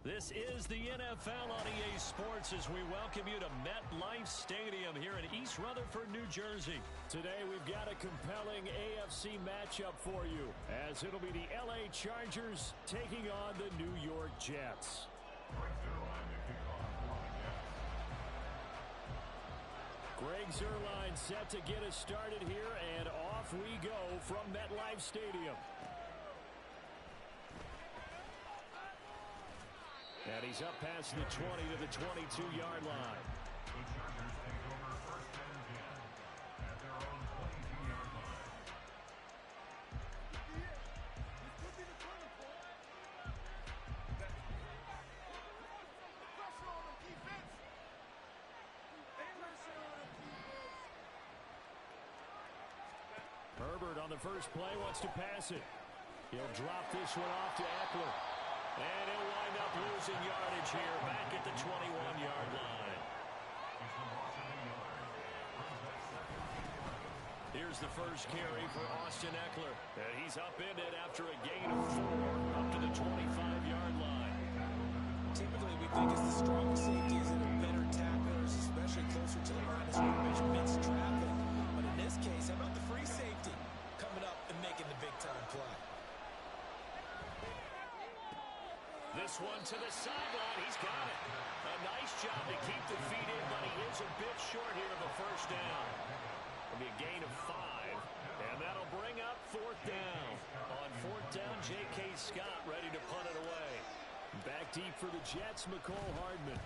This is the NFL on EA Sports as we welcome you to MetLife Stadium here in East Rutherford, New Jersey. Today we've got a compelling AFC matchup for you as it'll be the LA Chargers taking on the New York Jets. Greg Zuerlein set to get us started here, and off we go from MetLife Stadium. And he's up past the 20 to the 22-yard line. The Chargers take over first and 10 at their own 22-yard line. This could be the turning point. Pressure on the defense. Pressure on the defense. Herbert on the first play wants to pass it. He'll drop this one off to Eckler. And he'll wind up losing yardage here back at the 21-yard line. Here's the first carry for Austin Eckler. And he's upended after a gain of 4 up to the 25-yard line. Typically, we think it's the strongest safeties and the better tacklers, especially closer to the line of scrimmage, amidst traffic. But in this case, how about the free safety coming up and making the big-time play? This one to the sideline. He's got it. A nice job to keep the feet in, but he is a bit short here of a first down. It'll be a gain of 5, and that'll bring up 4th down. On 4th down, J.K. Scott ready to punt it away. Back deep for the Jets, McCole Hardman.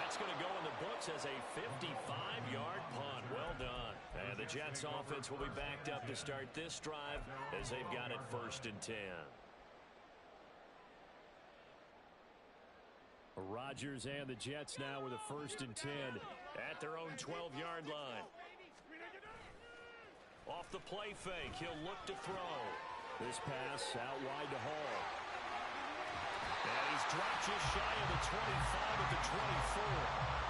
That's going to go in the books as a 55-yard punt. Well done. And the Jets offense will be backed up to start this drive as they've got it 1st and 10. Rodgers and the Jets now with a 1st and 10 at their own 12-yard line. Off the play fake, he'll look to throw. This pass out wide to Hall. And he's dropped just shy of the 25 at the 24.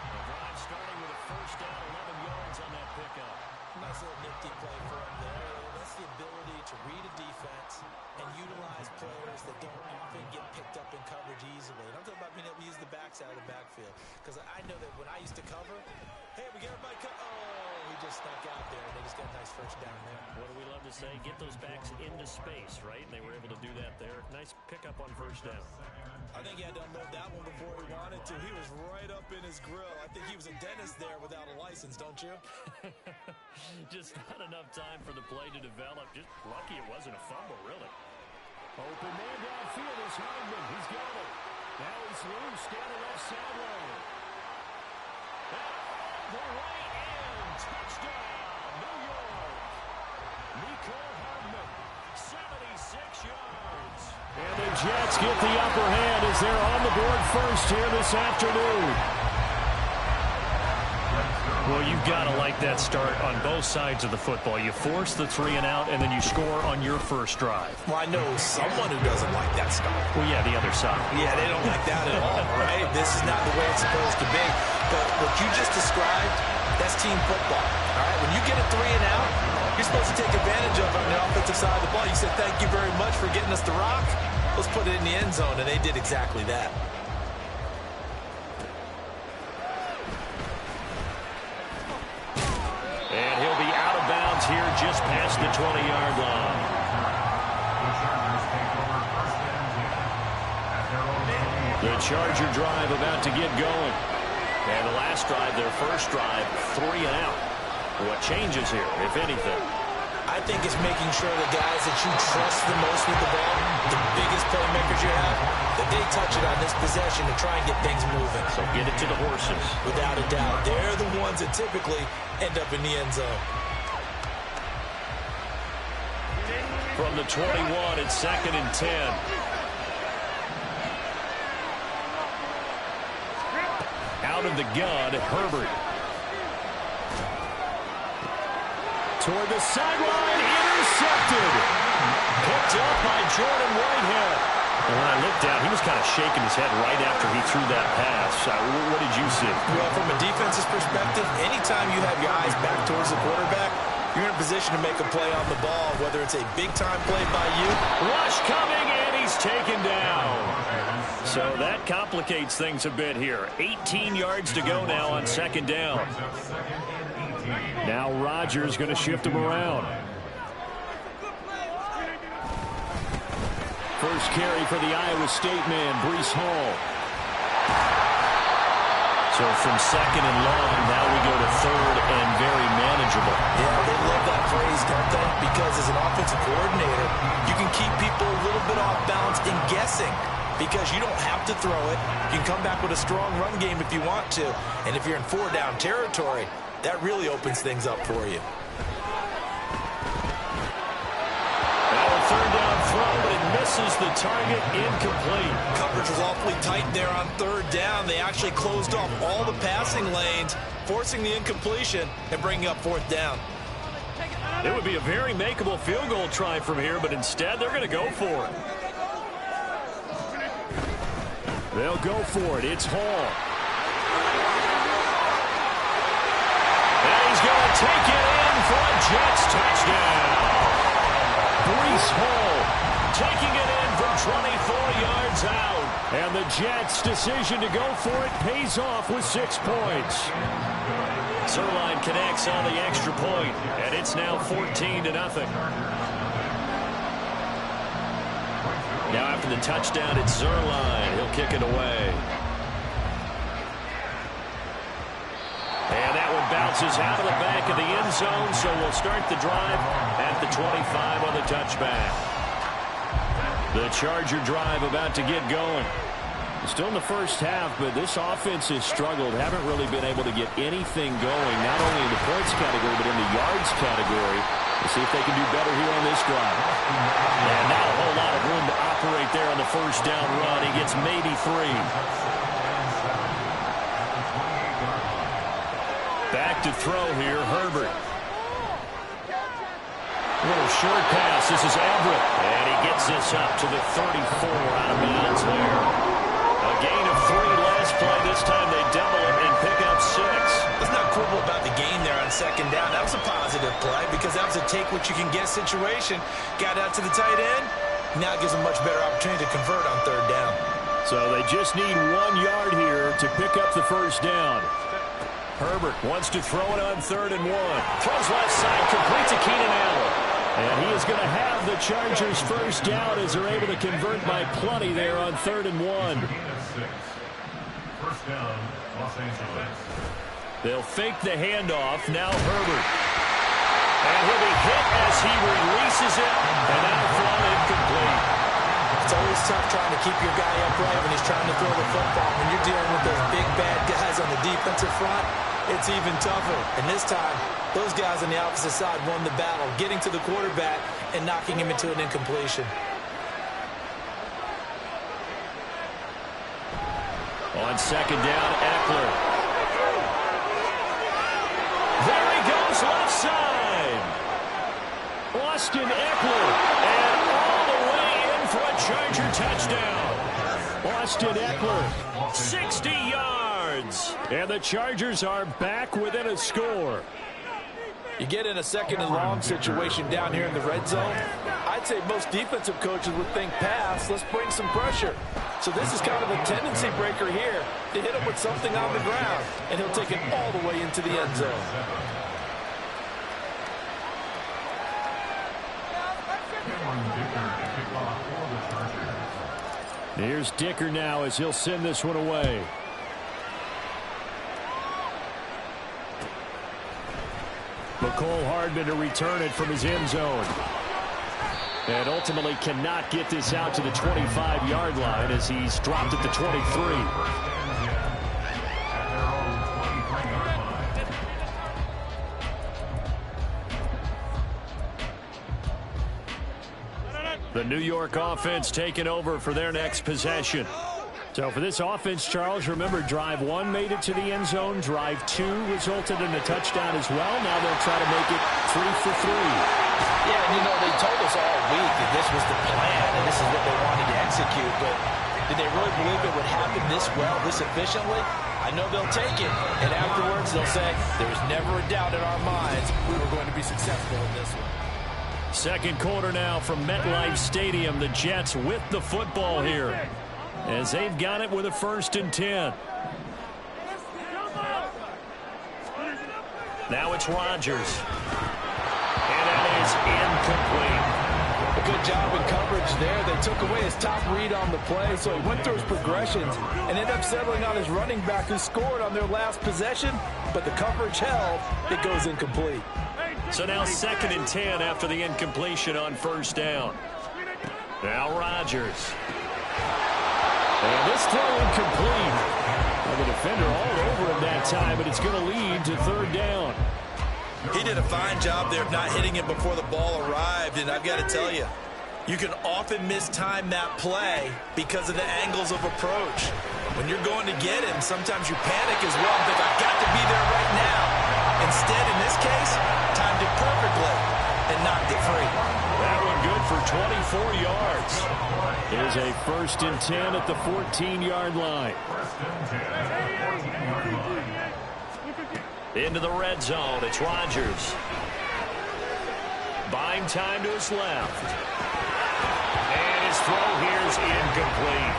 The drive starting with a 1st down, 11 yards on that pickup. Nice little nifty play for him there. That's the ability to read a defense and utilize players that don't often get picked up in coverage easily. And I'm talking about being able to use the backside of the backfield. Because I know that when I used to cover, hey, we got everybody he just snuck out there, and they just got a nice 1st down there. What do we love to say? Get those backs into space, right? And they were able to do that there. Nice pickup on 1st down. I think he had to unload that one before he wanted to. He was right up in his grill. I think he was a dentist there without a license, don't you? Just not enough time for the play to develop. Just lucky it wasn't a fumble, really. Open man downfield is Hardman. He's got it. Now he's loose down the left sideline. The right end. Touchdown, New York. Mecole Hardman, 76 yards. And the Jets get the upper hand as they're on the board first here this afternoon. Well, you've got to like that start on both sides of the football. You force the 3 and out, and then you score on your first drive. Well, I know someone who doesn't like that start. Well, yeah, the other side. Yeah, they don't like that at all, right? This is not the way it's supposed to be. But what you just described, that's team football, all right? When you get a 3 and out, you're supposed to take advantage of it on the offensive side of the ball. You said, thank you very much for getting us the rock. Let's put it in the end zone, and they did exactly that. And he'll be out of bounds here just past the 20-yard line. The Charger drive about to get going. And the last drive, their first drive, 3 and out. What changes here, if anything? I think it's making sure the guys that you trust the most with the ball, the biggest playmakers you have, that they touch it on this possession to try and get things moving. So get it to the horses. Without a doubt. They're the ones that typically end up in the end zone. From the 21, it's 2nd and 10. Out of the gun, Herbert. Toward the sideline, intercepted. Picked up by Jordan Whitehead. And when I looked down, he was kind of shaking his head right after he threw that pass. What did you see? Well, from a defense's perspective, anytime you have your eyes back towards the quarterback, you're in a position to make a play on the ball, whether it's a big-time play by you. Rush coming, and he's taken down. So that complicates things a bit here. 18 yards to go now on second down. Now Rodgers going to shift him around. First carry for the Iowa State man, Breece Hall. So from second and long, now we go to third and very manageable. Yeah, they love that phrase, don't they? Because as an offensive coordinator, you can keep people a little bit off balance and guessing because you don't have to throw it. You can come back with a strong run game if you want to. And if you're in four-down territory, that really opens things up for you. Now a third down throw, but it misses the target, incomplete. Coverage was awfully tight there on third down. They actually closed off all the passing lanes, forcing the incompletion and bringing up fourth down. It would be a very makeable field goal try from here, but instead they're going to go for it. They'll go for it. It's Hall. And he's going to take it in for a Jets touchdown. Breece Hall taking it in from 24 yards out. And the Jets' decision to go for it pays off with 6 points. Zerline connects on the extra point, and it's now 14-0. Now after the touchdown, it's Zerline. He'll kick it away. And that one bounces out of the back of the end zone, so we'll start the drive at the 25 on the touchback. The Charger drive about to get going. Still in the first half, but this offense has struggled. Haven't really been able to get anything going, not only in the points category, but in the yards category. We'll see if they can do better here on this drive. And not a whole lot of room to operate there on the first down run. He gets maybe 3. Back to throw here, Herbert. Little short pass. This is Everett. And he gets this up to the 34 out of bounds there. A gain of 3 last play. This time they double it and pick up 6. Let's not quibble about the gain there on second down. That was a positive play because that was a take-what-you-can-get situation. Got out to the tight end. Now it gives them much better opportunity to convert on third down. So they just need 1 yard here to pick up the first down. Herbert wants to throw it on 3rd and 1. Throws left side, complete to Keenan Allen. And he is going to have the Chargers first down as they're able to convert by plenty there on 3rd and 1. First down, Los Angeles. They'll fake the handoff. Now Herbert. And he'll be hit as he releases it. And that'll throw incomplete. It's always tough trying to keep your guy upright when he's trying to throw the football. When you're dealing with those big, bad guys on the defensive front, it's even tougher. And this time, those guys on the opposite side won the battle, getting to the quarterback and knocking him into an incompletion. On second down, Eckler. There he goes, left side. Austin Eckler. And all the way in for a Charger touchdown. Austin Eckler, 60 yards. And the Chargers are back within a score. You get in a second and long situation down here in the red zone. I'd say most defensive coaches would think pass, let's bring some pressure. So this is kind of a tendency breaker here to hit him with something on the ground, and he'll take it all the way into the end zone. Here's Dicker now as he'll send this one away. McCole Hardman to return it from his end zone. And ultimately cannot get this out to the 25-yard line as he's dropped at the 23. The New York offense taking over for their next possession. So for this offense, Charles, remember, drive 1 made it to the end zone. Drive 2 resulted in a touchdown as well. Now they'll try to make it 3 for 3. Yeah, and you know, they told us all week that this was the plan and this is what they wanted to execute. But did they really believe it would happen this well, this efficiently? I I know they'll take it, and afterwards they'll say, there's never a doubt in our minds we were going to be successful in this one. Second quarter now from MetLife Stadium. The Jets with the football here as they've got it with a 1st and 10. Now it's Rodgers. And that is incomplete. A good job in coverage there. They took away his top read on the play, so he went through his progressions and ended up settling on his running back who scored on their last possession, but the coverage held. It goes incomplete. So now 2nd and 10 after the incompletion on 1st down. Now Rodgers. And this throw incomplete. Well, the defender all over him that time, but it's going to lead to 3rd down. He did a fine job there of not hitting him before the ball arrived, and I've got to tell you, you can often mistime that play because of the angles of approach. When you're going to get him, sometimes you panic as well and think, I've got to be there right now. Instead, in this case, timed it perfectly and knocked it free. That one good for 24 yards. Here's a 1st and 10 at the 14-yard line. Into the red zone. It's Rodgers. Buying time to his left. And his throw here is incomplete.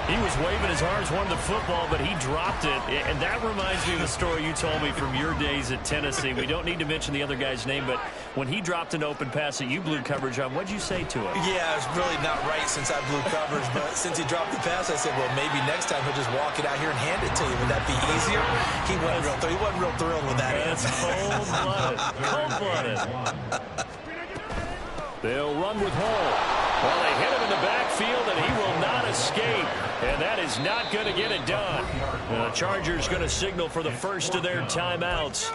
He was waving as hard as wanted the football, but he dropped it. And that reminds me of the story you told me from your days at Tennessee. We don't need to mention the other guy's name, but when he dropped an open pass that you blew coverage on, what'd you say to him? Yeah, it was really not right since I blew coverage, but since he dropped the pass, I said, well, maybe next time he'll just walk it out here and hand it to you. Would that be easier? He wasn't real thrilled with that answer. Cold-blooded. Cold-blooded. They'll run with Hall. Well, they hit him in the backfield, and he will not escape. And that is not going to get it done. The Chargers going to signal for the first of their timeouts.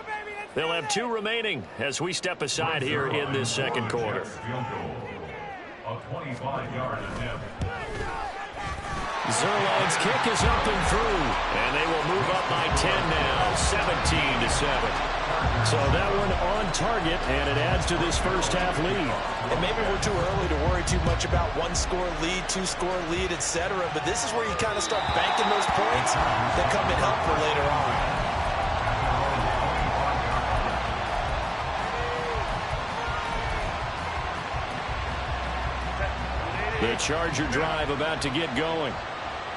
They'll have 2 remaining as we step aside here in this 2nd quarter. A 25-yard attempt. Zerline's kick is up and through, and they will move up by 10 now, 17-7. So that one on target, and it adds to this first half lead. And maybe we're too early to worry too much about 1-score lead, 2-score lead, etc. But this is where you kind of start banking those points that come in helpful later on. The Charger drive about to get going.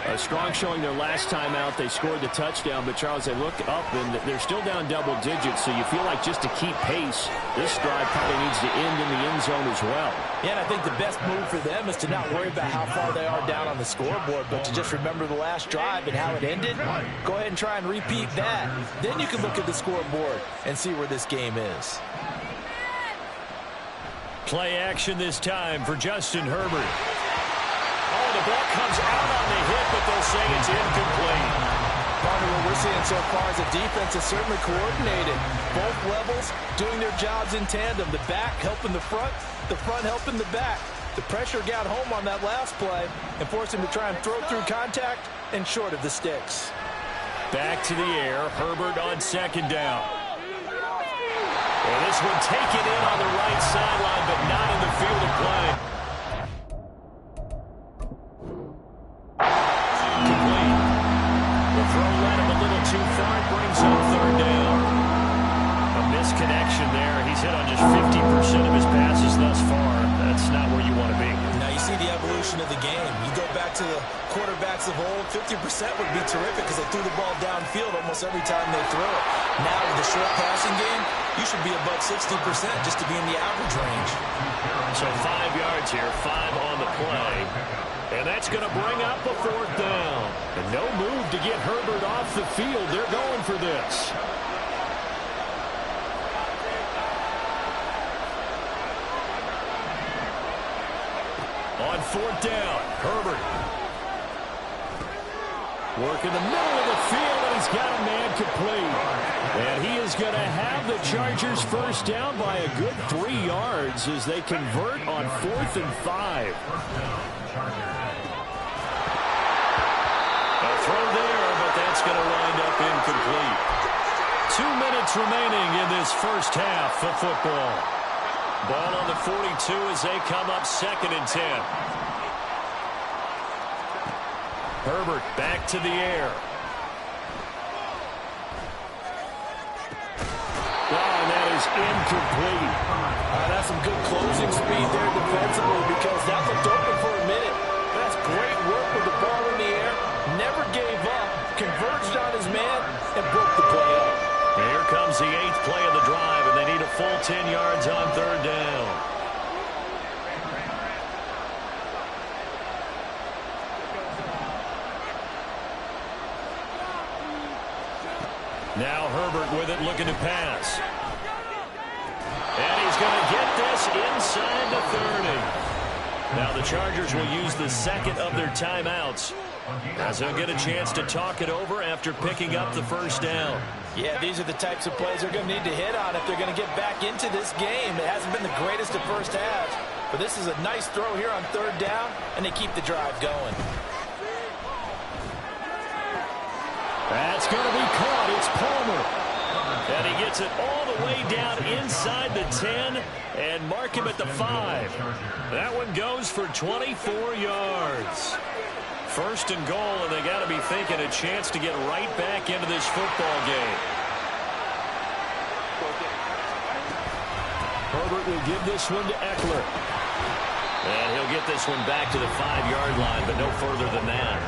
A strong showing their last time out. They scored the touchdown, but Charles, they look up, and they're still down double digits, so you feel like just to keep pace, this drive probably needs to end in the end zone as well. Yeah, and I think the best move for them is to not worry about how far they are down on the scoreboard, but to just remember the last drive and how it ended. Go ahead and try and repeat that. Then you can look at the scoreboard and see where this game is. Play action this time for Justin Herbert. Oh, the ball comes out on the hit, but they'll say it's incomplete. Partner, what we're seeing so far is a defense is certainly coordinated. Both levels doing their jobs in tandem. The back helping the front helping the back. The pressure got home on that last play and forced him to try and throw through contact and short of the sticks. Back to the air. Herbert on 2nd down. And this one taken in on the right sideline, but not in the field of play. Complete. The throw led him a little too far. It brings up 3rd down. A misconnection there. He's hit on just 50% of his passes thus far. That's not where you want to be. Now you see the evolution of the game. You go back to the quarterbacks of old, 50% would be terrific because they threw the ball downfield almost every time they throw it. Now with the short passing game, you should be above 60% just to be in the average range. So 5 yards here, 5 on the play. And that's going to bring up a 4th down. And no move to get Herbert off the field. They're going for this. On 4th down, Herbert. Work in the middle of the field, and he's got a man complete. And he is going to have the Chargers first down by a good 3 yards as they convert on 4th and 5. A throw there, but that's going to wind up incomplete. 2 minutes remaining in this first half of football. Ball on the 42 as they come up 2nd and 10. Herbert back to the air. is incomplete. That's some good closing speed there defensively because that looked open for a minute. That's great work with the ball in the air. Never gave up, converged on his man, and broke the play up. Here comes the 8th play of the drive, and they need a full 10 yards on 3rd down. Now Herbert with it, looking to pass. And he's going to get this inside the 30. Now the Chargers will use the second of their timeouts, as they'll get a chance to talk it over after picking up the 1st down. Yeah, these are the types of plays they're going to need to hit on if they're going to get back into this game. It hasn't been the greatest of first halves, but this is a nice throw here on 3rd down, and they keep the drive going. That's going to be caught. It's Palmer. And he gets it all the way down inside the 10 and mark him at the 5. That one goes for 24 yards. 1st and goal, and they got to be thinking a chance to get right back into this football game. Herbert will give this one to Eckler. And he'll get this one back to the 5-yard line, but no further than that.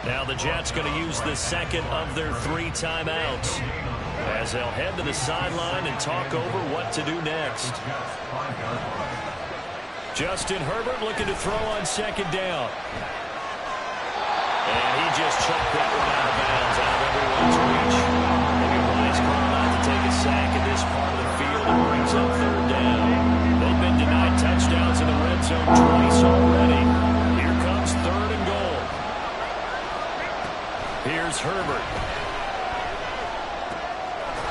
Now the Jets going to use the second of their 3 timeouts, as they'll head to the sideline and talk over what to do next. Justin Herbert looking to throw on 2nd down. And he just chucked that one out of bounds, out of everyone's reach. Maybe a wise call not to take a sack in this part of the field, and brings up 3rd down. They've been denied touchdowns in the red zone twice already. Here comes 3rd and goal. Here's Herbert.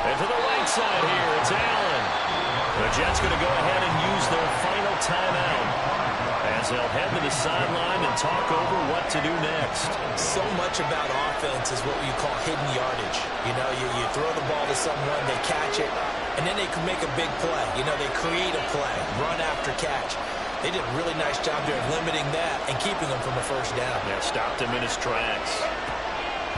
And to the right side here, it's Allen. The Jets going to go ahead and use their final timeout, as they'll head to the sideline and talk over what to do next. So much about offense is what you call hidden yardage. You know, you throw the ball to someone, they catch it, and then they can make a big play. You know, they create a play, run after catch. They did a really nice job there of limiting that and keeping him from a 1st down. Yeah, stopped him in his tracks.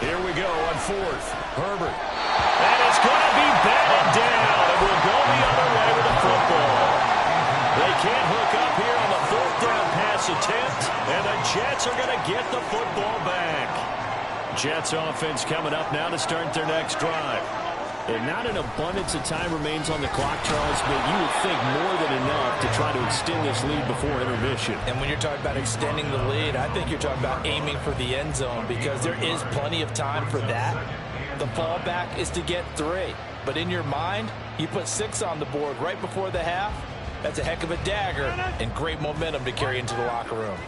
Here we go on 4th. Herbert. And it's going to be batted down, and we'll go the other way with the football. They can't hook up here on the 4th down pass attempt, and the Jets are going to get the football back. Jets offense coming up now to start their next drive. And not an abundance of time remains on the clock, Charles, but you would think more than enough to try to extend this lead before intermission. And when you're talking about extending the lead, I think you're talking about aiming for the end zone, because there is plenty of time for that. The fallback is to get 3. But in your mind, you put 6 on the board right before the half. That's a heck of a dagger and great momentum to carry into the locker room.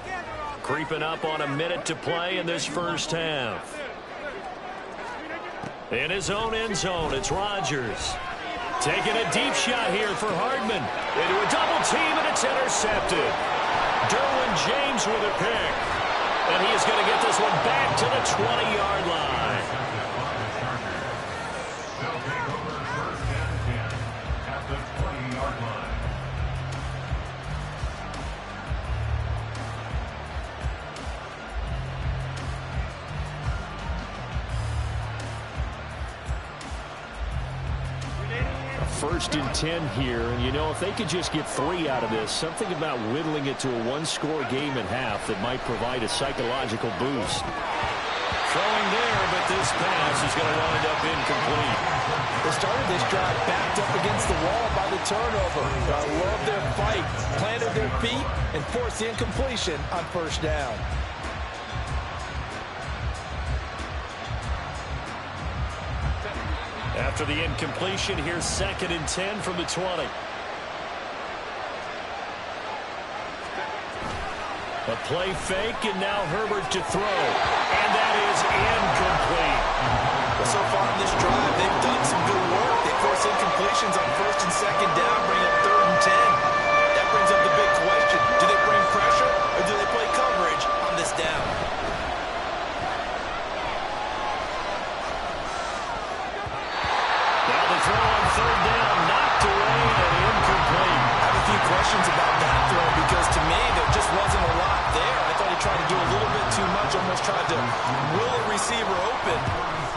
Creeping up on a minute to play in this 1st half. In his own end zone, it's Rodgers. Taking a deep shot here for Hardman. Into a double team, and it's intercepted. Derwin James with a pick. And he is going to get this one back to the 20-yard line. They'll take over 1st and 10 at the 20-yard line. First and 10 here, and you know, if they could just get 3 out of this, something about whittling it to a 1-score game at half that might provide a psychological boost. Throwing there, but this pass is going to wind up incomplete. They started this drive backed up against the wall by the turnover. I love their fight, planted their feet, and forced the incompletion on 1st down. After the incompletion, here's 2nd and 10 from the 20. A play fake, and now Herbert to throw. And that is incomplete. Well, so far in this drive, they've done some good work. They force incompletions on 1st and 2nd down, bring up 3rd and 10. That brings up the big question. Do they bring pressure, or do they play coverage on this down? Now the throw on 3rd down, knocked away and incomplete. I have a few questions about that throw, because to me, there just wasn't a lot there. I thought he tried to do a little bit too much, almost tried to will a receiver open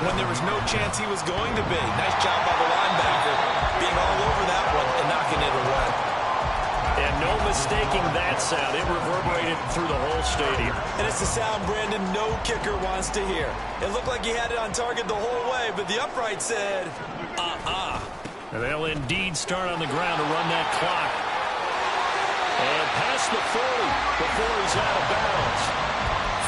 when there was no chance he was going to be. Nice job by the linebacker. being all over that one and knocking it away. And no mistaking that sound. It reverberated through the whole stadium. And it's the sound, Brandon, no kicker wants to hear. It looked like he had it on target the whole way, but the upright said, And they'll indeed start on the ground to run that clock. And past the 40 before he's out of bounds.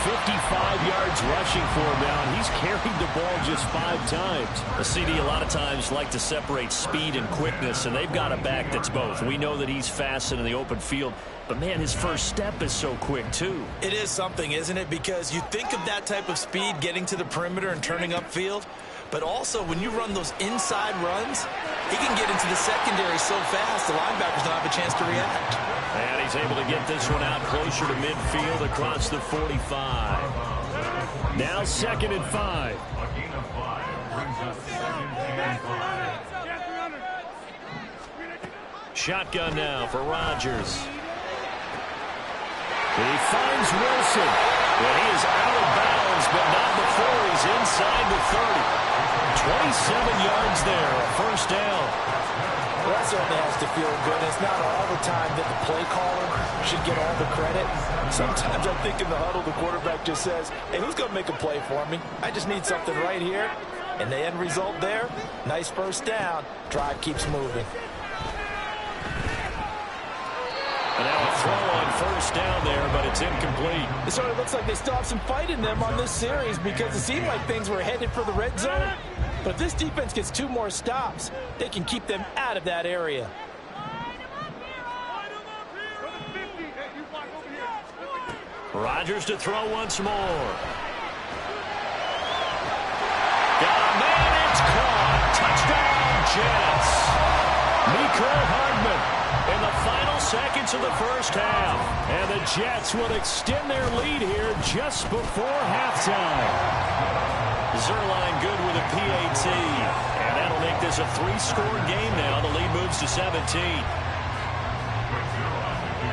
55 yards rushing for him now, and he's carried the ball just 5 times. The CD a lot of times like to separate speed and quickness, and they've got a back that's both. We know that he's fast in the open field, but, man, his first step is so quick, too. It is something, isn't it? Because you think of that type of speed getting to the perimeter and turning upfield, but also when you run those inside runs, he can get into the secondary so fast the linebackers don't have a chance to react. And he's able to get this one out closer to midfield across the 45. Now 2nd and 5. A gain of 5 brings us 2nd and 5. Shotgun now for Rodgers. He finds Wilson. And he is out of bounds, but not before he's inside the 30. 27 yards there, a first down. Well, that certainly has to feel good. It's not all the time that the play caller should get all the credit. Sometimes I think in the huddle, the quarterback just says, hey, who's going to make a play for me? I just need something right here. And the end result there, nice first down. Drive keeps moving. And now a throw on first down there, but it's incomplete. It sort of looks like they still have some fight in them on this series because it seemed like things were headed for the red zone. But if this defense gets 2 more stops, they can keep them out of that area. Rodgers to throw once more. Got a man, it's caught. Touchdown, Jets. Mecole Hardman in the final seconds of the first half. And the Jets will extend their lead here just before halftime. Zerline good with a PAT. And that'll make this a 3-score game now. The lead moves to 17.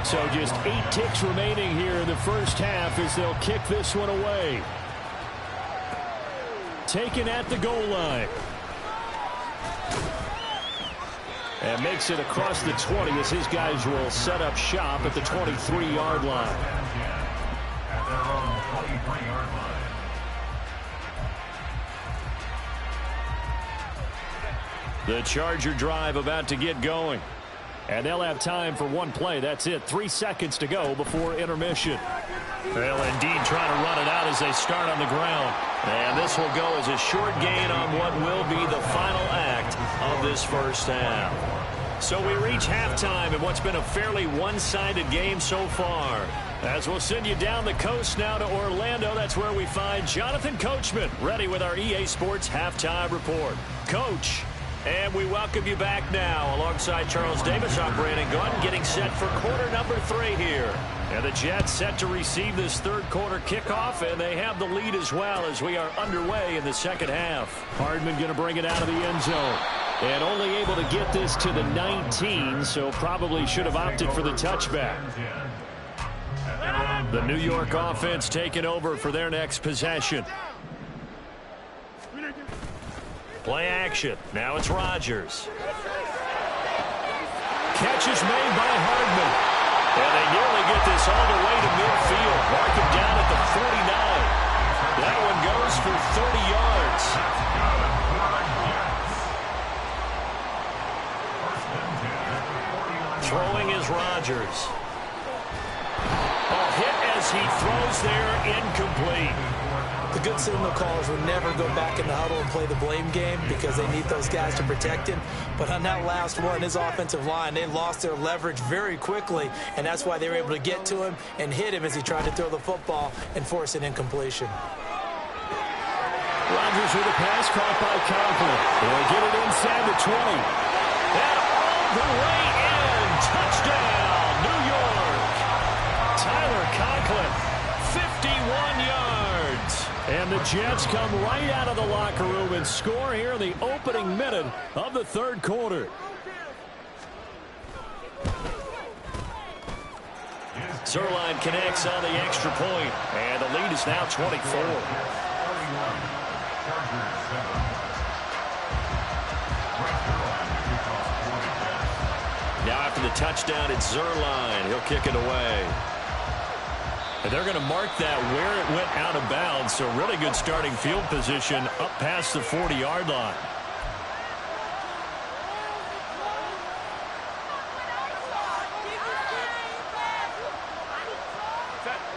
So just 8 ticks remaining here in the first half as they'll kick this one away. Taken at the goal line. And makes it across the 20 as his guys will set up shop at the 23-yard line. At their own 23-yard line. The Charger drive about to get going. And they'll have time for one play. That's it. 3 seconds to go before intermission. They'll indeed try to run it out as they start on the ground. And this will go as a short gain on what will be the final act of this first half. So we reach halftime in what's been a fairly one-sided game so far. As we'll send you down the coast now to Orlando, that's where we find Jonathan Coachman ready with our EA Sports Halftime Report. Coach. And we welcome you back now alongside Charles Davis. I'm Brandon Gunn getting set for quarter number 3 here. And the Jets set to receive this third quarter kickoff, and they have the lead as well as we are underway in the second half. Hardman going to bring it out of the end zone. And only able to get this to the 19, so probably should have opted for the touchback. The New York offense taking over for their next possession. Play action. Now it's Rodgers. Catch is made by Hardman. And they nearly get this all the way to midfield. Mark him down at the 49. That one goes for 30 yards. Throwing is Rodgers. Oh, hit as he throws there, incomplete. The good signal callers will never go back in the huddle and play the blame game because they need those guys to protect him. But on that last one, his offensive line, they lost their leverage very quickly, and that's why they were able to get to him and hit him as he tried to throw the football and force an incompletion. Rodgers with a pass caught by Conklin. They'll get it inside the 20. And all the way in. Touchdown, New York. Tyler Conklin, 51 yards. And the Jets come right out of the locker room and score here in the opening minute of the third quarter. Zerline connects on the extra point, and the lead is now 24. after the touchdown, it's Zerline. He'll kick it away. And they're going to mark that where it went out of bounds. So really good starting field position up past the 40-yard line.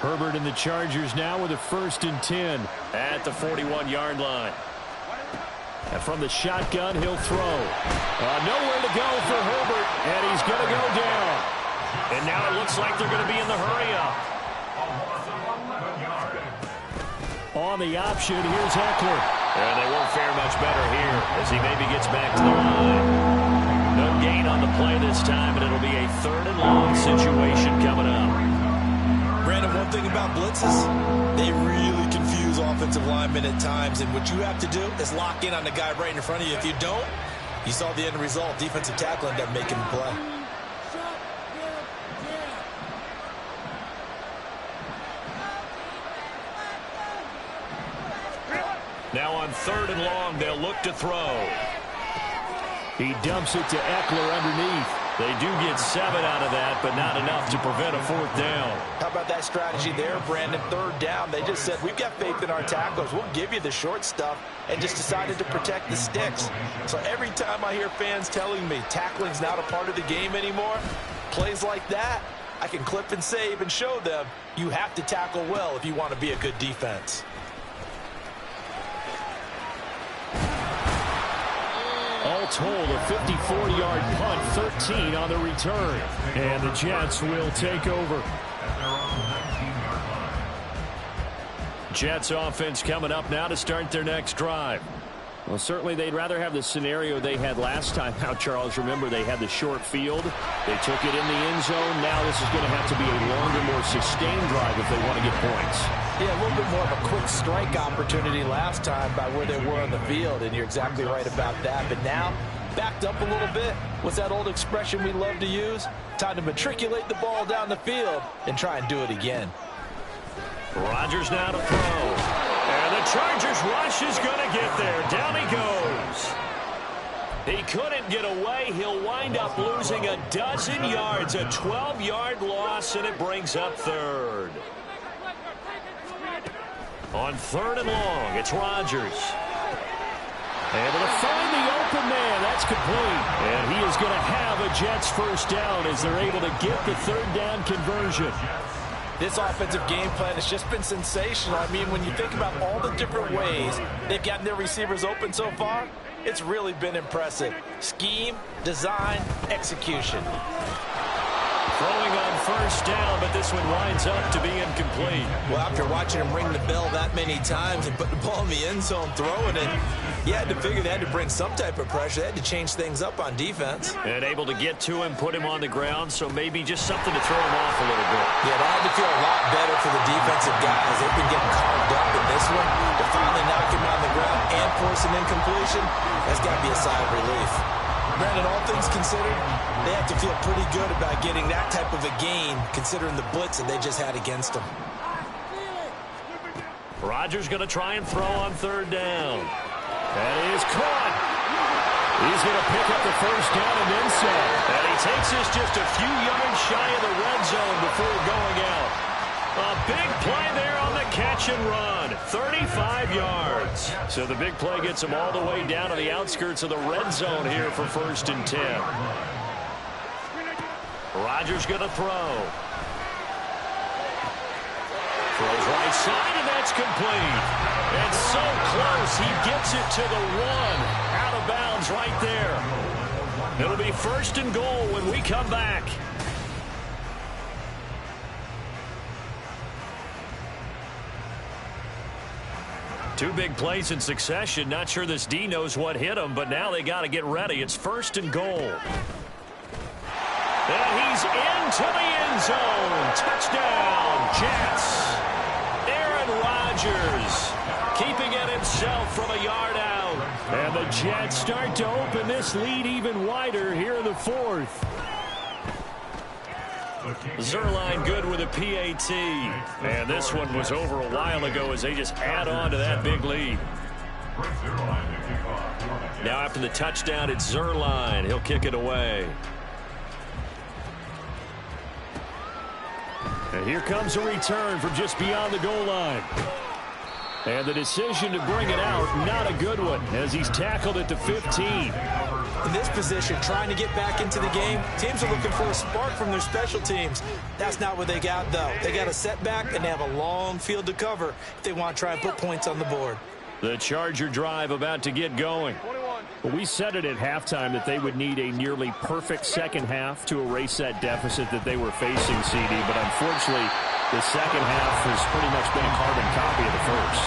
Herbert and the Chargers now with a 1st and 10 at the 41-yard line. And from the shotgun, he'll throw. Nowhere to go for Herbert, and he's going to go down. And now it looks like they're going to be in the hurry-up. On the option, here's Eckler. And they won't fare much better here as he maybe gets back to the line. No gain on the play this time, and it'll be a 3rd and long situation coming up. Brandon, one thing about blitzes, they really confuse offensive linemen at times, and what you have to do is lock in on the guy right in front of you. If you don't, you saw the end result. Defensive tackle ended up making the play. Now on 3rd and long, they'll look to throw. He dumps it to Eckler underneath. They do get 7 out of that, but not enough to prevent a 4th down. How about that strategy there, Brandon? 3rd down, they just said, we've got faith in our tacklers. We'll give you the short stuff, and just decided to protect the sticks. So every time I hear fans telling me tackling's not a part of the game anymore, plays like that, I can clip and save and show them you have to tackle well if you want to be a good defense. All told, a 54-yard punt, 13 on the return. And the Jets will take over. Jets offense coming up now to start their next drive. Well, certainly they'd rather have the scenario they had last time out, Charles. Remember, they had the short field. They took it in the end zone. Now this is going to have to be a longer, more sustained drive if they want to get points. Yeah, a little bit more of a quick strike opportunity last time by where they were on the field, and you're exactly right about that. But now, backed up a little bit. What's that old expression we love to use? Time to matriculate the ball down the field and try and do it again. Rodgers now to throw. And the Chargers rush is going to get there. Down he goes. He couldn't get away. He'll wind up losing a dozen yards, a 12-yard loss, and it brings up 3rd. On 3rd and long, it's Rodgers. Able to find the open man. That's complete. And he is going to have a Jets 1st down as they're able to get the 3rd down conversion. This offensive game plan has just been sensational. I mean, when you think about all the different ways they've gotten their receivers open so far, it's really been impressive. Scheme, design, execution. Throwing on 1st down, but this one winds up to be incomplete. Well, after watching him ring the bell that many times and put the ball in the end zone throwing it, you had to figure they had to bring some type of pressure. They had to change things up on defense. And able to get to him, put him on the ground, so maybe just something to throw him off a little bit. Yeah, that had to feel a lot better for the defensive guys. They've been getting carved up in this one. To finally knock him on the ground and force an incompletion, that's got to be a sigh of relief. Brandon, all things considered, they have to feel pretty good about getting that type of a gain, considering the blitz that they just had against them. Rodgers going to try and throw on 3rd down. And he is caught. He's going to pick up the 1st down and then some. And he takes this just a few yards shy of the red zone before going out. A big play there on the catch and run. 35 yards. So the big play gets him all the way down to the outskirts of the red zone here for 1st and 10. Rodgers going to throw. Throws right side, and that's complete. And so close, he gets it to the 1. Out of bounds right there. It'll be 1st and goal when we come back. Two big plays in succession. Not sure this D knows what hit him, but now they got to get ready. It's 1st and goal. And he's into the end zone. Touchdown, Jets. Aaron Rodgers keeping it himself from a yard out. And the Jets start to open this lead even wider here in the 4th. Zerline good with a PAT. And this one was over a while ago as they just add on to that big lead. Now after the touchdown, it's Zerline. He'll kick it away. And here comes a return from just beyond the goal line. And the decision to bring it out, not a good one, as he's tackled at the 15. In this position, trying to get back into the game, teams are looking for a spark from their special teams. That's not what they got, though. They got a setback, and they have a long field to cover if they want to try and put points on the board. The Charger drive about to get going. Well, we said it at halftime that they would need a nearly perfect second half to erase that deficit that they were facing, CD. But unfortunately, the second half has pretty much been a carbon copy of the first.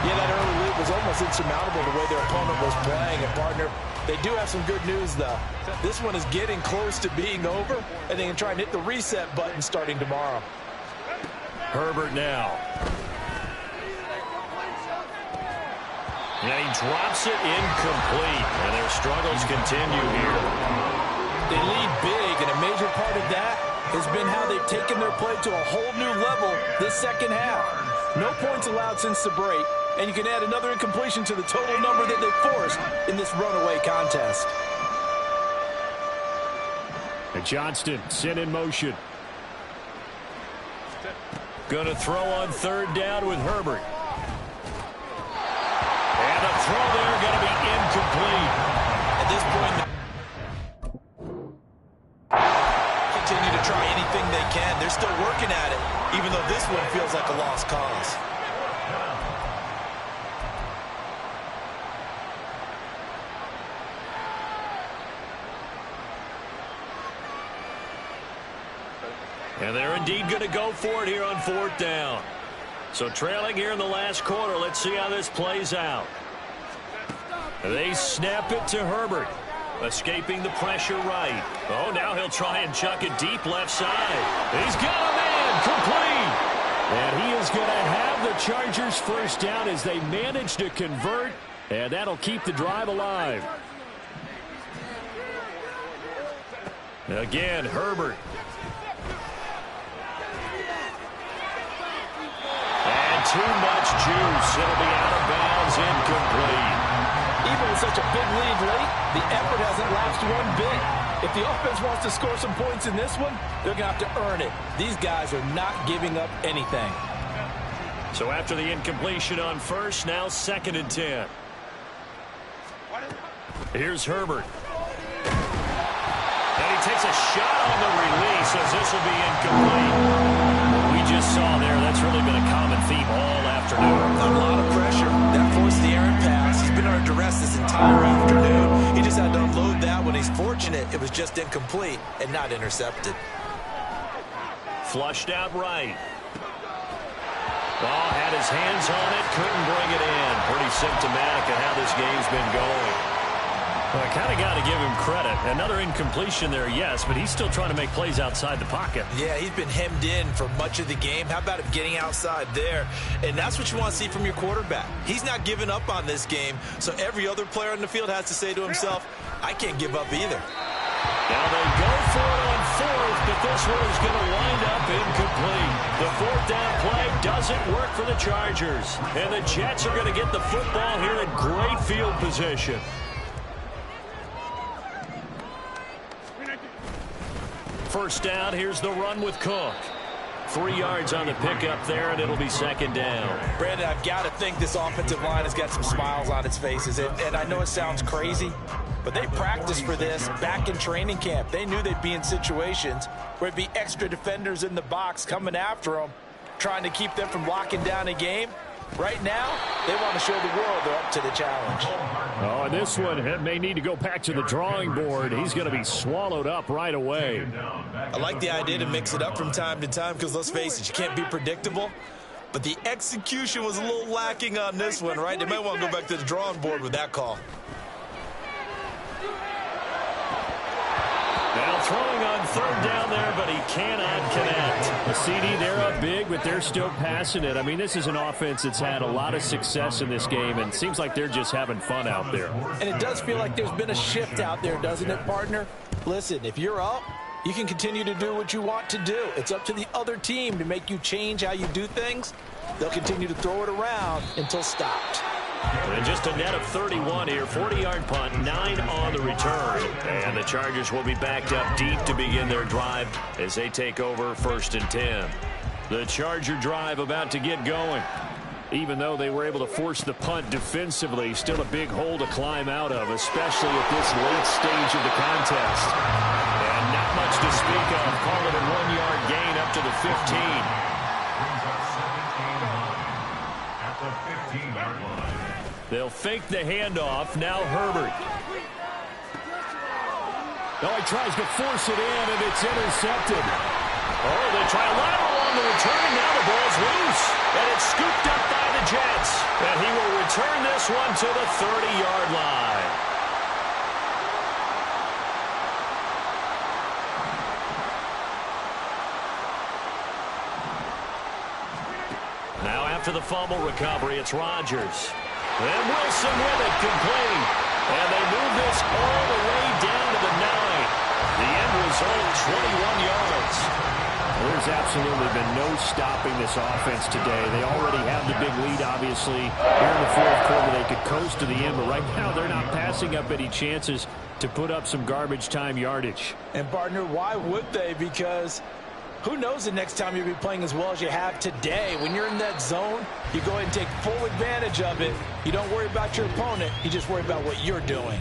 Yeah, that early lead was almost insurmountable the way their opponent was playing. And, partner, they do have some good news, though. This one is getting close to being over, and they can try and hit the reset button starting tomorrow. Herbert now. And he drops it incomplete. And their struggles continue here. They lead big, and a major part of that has been how they've taken their play to a whole new level this second half. No points allowed since the break, and you can add another incompletion to the total number that they forced in this runaway contest. And Johnston sent in motion. Going to throw on third down with Herbert. And a throw there going to be incomplete. At this point, continue to try anything they can. They're still working at it, even though this one feels like a lost cause. And they're indeed going to go for it here on fourth down. So trailing here in the last quarter. Let's see how this plays out. They snap it to Herbert. Escaping the pressure right. Oh, now he'll try and chuck it deep left side. He's got a man complete. And he is going to have the Chargers first down as they manage to convert. And that'll keep the drive alive. Again, Herbert. And too much juice. It'll be out of bounds, incomplete. Even with such a big lead late, the effort hasn't lapsed one bit. If the offense wants to score some points in this one, they're going to have to earn it. These guys are not giving up anything. So after the incompletion on first, now 2nd and 10. Here's Herbert. And he takes a shot on the release as this will be incomplete. We just saw there, that's really been a common theme all afternoon. A lot of pressure. That forced the errant pass. He's been under duress this entire afternoon. He just had to unload that when he's fortunate. It was just incomplete and not intercepted. Flushed out right. Ball had his hands on it, couldn't bring it in. Pretty symptomatic of how this game's been going. Well, I kind of got to give him credit. Another incompletion there, yes, but he's still trying to make plays outside the pocket. Yeah, he's been hemmed in for much of the game. How about him getting outside there? And that's what you want to see from your quarterback. He's not giving up on this game, so every other player on the field has to say to himself, I can't give up either. Now they go for it on fourth, but this one is going to wind up incomplete. The fourth down play doesn't work for the Chargers. And the Jets are going to get the football here in great field position. First down, here's the run with Cook. 3 yards on the pickup there, and it'll be 2nd down. Brandon, I've got to think this offensive line has got some smiles on its faces. And I know it sounds crazy, but they practiced for this back in training camp. They knew they'd be in situations where it'd be extra defenders in the box coming after them, trying to keep them from locking down a game. Right now, they want to show the world they're up to the challenge. Oh, and this one may need to go back to the drawing board. He's going to be swallowed up right away. I like the idea to mix it up from time to time because, let's face it, you can't be predictable. But the execution was a little lacking on this one, right? They might want to go back to the drawing board with that call. Now throwing on third down there, but he cannot connect. The CD, they're up big, but they're still passing it. I mean, this is an offense that's had a lot of success in this game, and it seems like they're just having fun out there. And it does feel like there's been a shift out there, doesn't it, partner? Listen, if you're up, you can continue to do what you want to do. It's up to the other team to make you change how you do things. They'll continue to throw it around until stopped. And just a net of 31 here, 40-yard punt, 9 on the return. And the Chargers will be backed up deep to begin their drive as they take over 1st and 10. The Charger drive about to get going. Even though they were able to force the punt defensively, still a big hole to climb out of, especially at this late stage of the contest. And not much to speak of. Call it a 1-yard gain up to the 15. At the 15-yard line. They'll fake the handoff. Now Herbert. Oh, he tries to force it in, and it's intercepted. Oh, they try a lateral on the return. Now the ball's loose, and it's scooped up by the Jets. And he will return this one to the 30-yard line. Now after the fumble recovery, it's Rodgers. And Wilson with it, complete. And they move this all the way down to the 9. The end result, 21 yards. Well, there's absolutely been no stopping this offense today. They already have the big lead, obviously. Here in the fourth quarter, they could coast to the end, but right now they're not passing up any chances to put up some garbage time yardage. And, partner, why would they? Because who knows the next time you'll be playing as well as you have today. When you're in that zone, you go ahead and take full advantage of it. You don't worry about your opponent. You just worry about what you're doing.